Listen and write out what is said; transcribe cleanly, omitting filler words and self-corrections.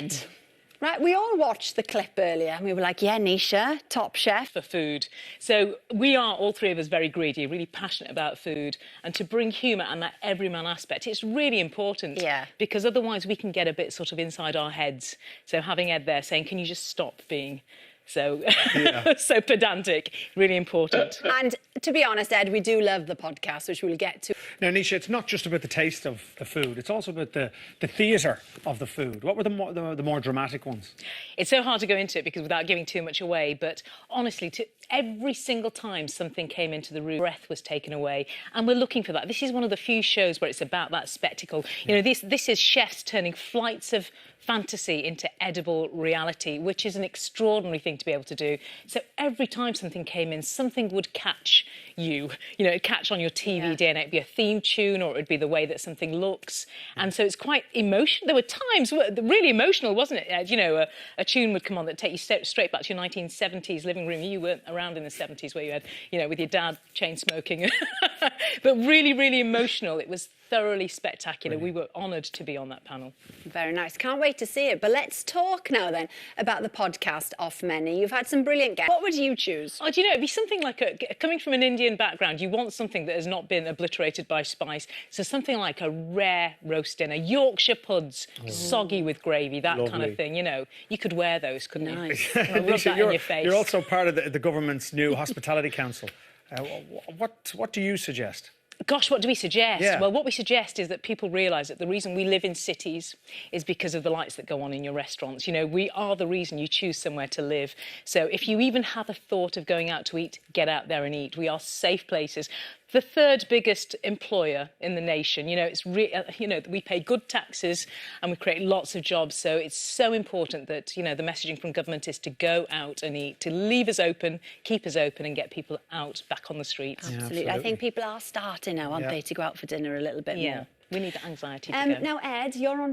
Ed. Right, we all watched the clip earlier and we were like, yeah, Nisha, top chef. For food. So we are, all three of us, very greedy, really passionate about food. And to bring humour and that everyman aspect, it's really important. Yeah. Because otherwise we can get a bit sort of inside our heads. So having Ed there saying, can you just stop being so so pedantic, really important. And to be honest, Ed, we do love the podcast, which we'll get to. Now, Nisha, it's not just about the taste of the food, it's also about the theatre of the food. What were the more dramatic ones? It's so hard to go into it because without giving too much away, but honestly, every single time something came into the room, breath was taken away, and we're looking for that. This is one of the few shows where it's about that spectacle. You know, this is chefs turning flights of fantasy into edible reality, which is an extraordinary thing to be able to do. So every time something came in, something would catch you. You know, it'd catch on your TV DNA. It'd be a theme tune, or it'd be the way that something looks. And so it's quite emotional. There were times really emotional, wasn't it, Ed? You know, a tune would come on that take you straight back to your 1970s living room. You weren't around in the 70s where you had, you know, with your dad chain smoking. But really, really emotional. It was thoroughly spectacular. We were honoured to be on that panel. Very nice. Can't wait to see it. But let's talk now then about the podcast Off Menu. You've had some brilliant guests. What would you choose? Oh, do you know, it'd be something like coming from an Indian background, you want something that has not been obliterated by spice. So something like a rare roast dinner, Yorkshire puds, soggy with gravy, that kind of thing. You know, you could wear those, couldn't you? Nice. Rub that in your face. You're also part of the government's new Hospitality Council. What do you suggest? Gosh, what do we suggest? Yeah. Well, what we suggest is that people realise that the reason we live in cities is because of the lights that go on in your restaurants. You know, we are the reason you choose somewhere to live. So if you even have a thought of going out to eat, get out there and eat. We are safe places. The third biggest employer in the nation. You know, we pay good taxes and we create lots of jobs. So it's so important that, you know, the messaging from government is to go out and eat, to leave us open, keep us open and get people out back on the streets. Absolutely. I think people are starting now, aren't they, to go out for dinner a little bit more. We need the anxiety to go. Now, Ed, you're on